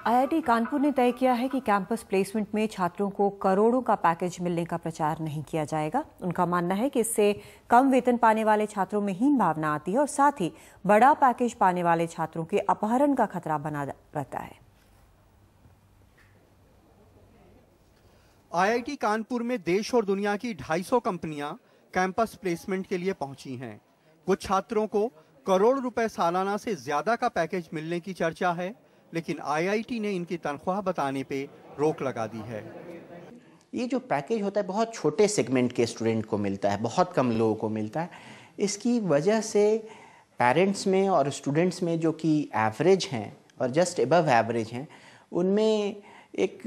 IIT Kanpur ने तय किया है कि कैंपस प्लेसमेंट में छात्रों को करोड़ों का पैकेज मिलने का प्रचार नहीं किया जाएगा। उनका मानना है कि इससे कम वेतन पाने वाले छात्रों में हीन भावना आती है और साथ ही बड़ा पैकेज पाने वाले छात्रों के अपहरण का खतरा बना रहता है। आईआईटी कानपुर में देश और दुनिया की 250 कंपनियां कैंपस प्लेसमेंट के लिए पहुंची हैं। कुछ छात्रों को करोड़ रुपए सालाना से ज्यादा का पैकेज मिलने की चर्चा है, लेकिन आईआईटी ने इनकी तनख्वाह बताने पे रोक लगा दी है। ये जो पैकेज होता है बहुत छोटे सेगमेंट के स्टूडेंट को मिलता है, बहुत कम लोगों को मिलता है। इसकी वजह से पेरेंट्स में और स्टूडेंट्स में जो कि एवरेज हैं और जस्ट अबव एवरेज हैं, उनमें एक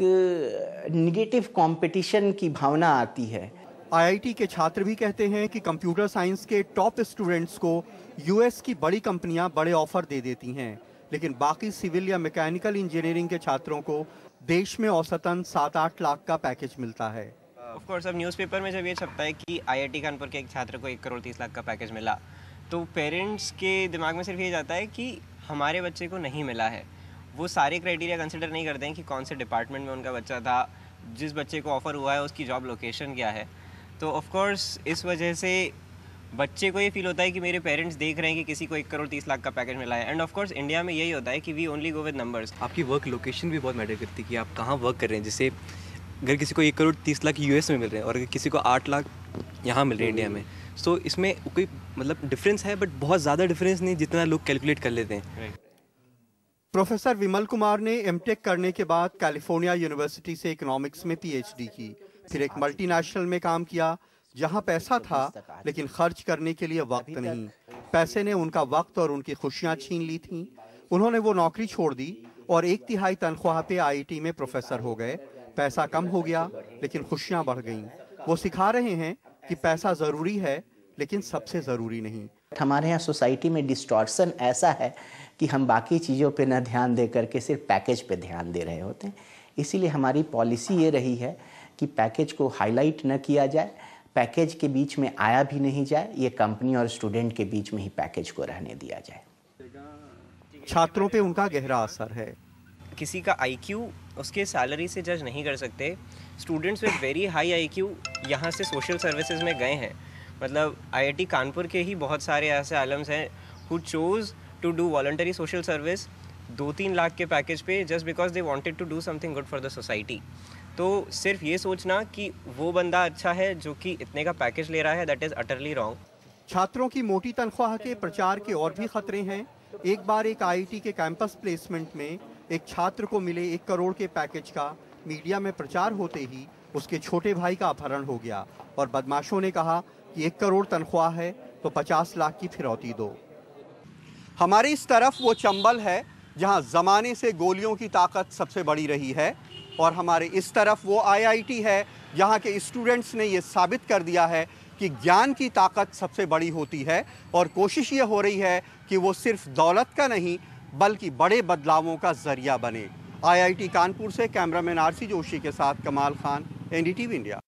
निगेटिव कंपटीशन की भावना आती है। आईआईटी के छात्र भी कहते हैं कि कंप्यूटर साइंस के टॉप स्टूडेंट्स को यूएस की बड़ी कंपनियां बड़े ऑफर दे देती हैं, लेकिन बाकी सिविल या मैकेनिकल इंजीनियरिंग के छात्रों को देश में औसतन 7-8 लाख का पैकेज मिलता है। ऑफ कोर्स अब न्यूज़पेपर में जब ये छपता है कि आईआईटी कानपुर के एक छात्र को 1 करोड़ 30 लाख का पैकेज मिला, तो पेरेंट्स के दिमाग में सिर्फ ये जाता है कि हमारे बच्चे को नहीं मिला है। वो सारे क्राइटेरिया कंसिडर नहीं करते हैं कि कौन से डिपार्टमेंट में उनका बच्चा था, जिस बच्चे को ऑफ़र हुआ है उसकी जॉब लोकेशन क्या है। तो ऑफ कोर्स इस वजह से बच्चे को ये फील होता है कि मेरे पेरेंट्स देख रहे हैं कि किसी को 1 करोड़ 30 लाख का पैकेज मिला है। एंड ऑफ कोर्स इंडिया में यही होता है कि we only go with numbers. आपकी वर्क लोकेशन भी बहुत मैटर करती है कि आप कहाँ वर्क कर रहे हैं। जैसे अगर किसी को 1 करोड़ 30 लाख यूएस में मिल रहे हैं और अगर किसी को 8 लाख यहाँ मिल रहे हैं इंडिया में, तो इसमें कोई मतलब डिफरेंस है, बट बहुत ज़्यादा डिफरेंस नहीं जितना लोग कैलकुलेट कर लेते हैं। प्रोफेसर विमल कुमार ने एमटेक करने के बाद कैलिफोर्निया यूनिवर्सिटी से इकोनॉमिक्स में पीएचडी की, फिर एक मल्टीनेशनल में काम किया जहां पैसा था लेकिन खर्च करने के लिए वक्त नहीं। पैसे ने उनका वक्त और उनकी खुशियां छीन ली थीं। उन्होंने वो नौकरी छोड़ दी और 1/3 तनख्वाह पे आईआईटी में प्रोफेसर हो गए। पैसा कम हो गया लेकिन खुशियां बढ़ गईं। वो सिखा रहे हैं कि पैसा जरूरी है लेकिन सबसे जरूरी नहीं। हमारे यहाँ सोसाइटी में डिस्टॉर्शन ऐसा है कि हम बाकी चीज़ों पे न ध्यान दे करके सिर्फ पैकेज पे ध्यान दे रहे होते हैं। इसीलिए हमारी पॉलिसी ये रही है कि पैकेज को हाईलाइट न किया जाए, पैकेज के बीच में आया भी नहीं जाए, ये कंपनी और स्टूडेंट के बीच में ही पैकेज को रहने दिया जाए। छात्रों पे उनका गहरा असर है। किसी का आईक्यू उसके सैलरी से जज नहीं कर सकते। Students with very high IQ यहाँ से सोशल सर्विसेज में गए हैं। मतलब आईआईटी कानपुर के ही बहुत सारे ऐसे आलम्स हैं who chose to do voluntary social service 2-3 lakh के पैकेज पे just because they wanted to do something good for the society. तो सिर्फ ये सोचना कि वो बंदा अच्छा है जो कि इतने का पैकेज ले रहा है, दैट इज़ अटरली रॉन्ग। छात्रों की मोटी तनख्वाह के प्रचार के और भी खतरे हैं। एक बार एक आईआईटी के कैंपस प्लेसमेंट में एक छात्र को मिले 1 करोड़ के पैकेज का मीडिया में प्रचार होते ही उसके छोटे भाई का अपहरण हो गया और बदमाशों ने कहा कि 1 करोड़ तनख्वाह है तो 50 लाख की फिरौती दो। हमारे इस तरफ वो चंबल है जहां जमाने से गोलियों की ताकत सबसे बड़ी रही है, और हमारे इस तरफ वो आईआईटी है जहां के स्टूडेंट्स ने ये साबित कर दिया है कि ज्ञान की ताकत सबसे बड़ी होती है, और कोशिश ये हो रही है कि वो सिर्फ दौलत का नहीं बल्कि बड़े बदलावों का जरिया बने। आईआईटी कानपुर से कैमरामैन आरसी जोशी के साथ कमाल खान, एनडीटीवी इंडिया।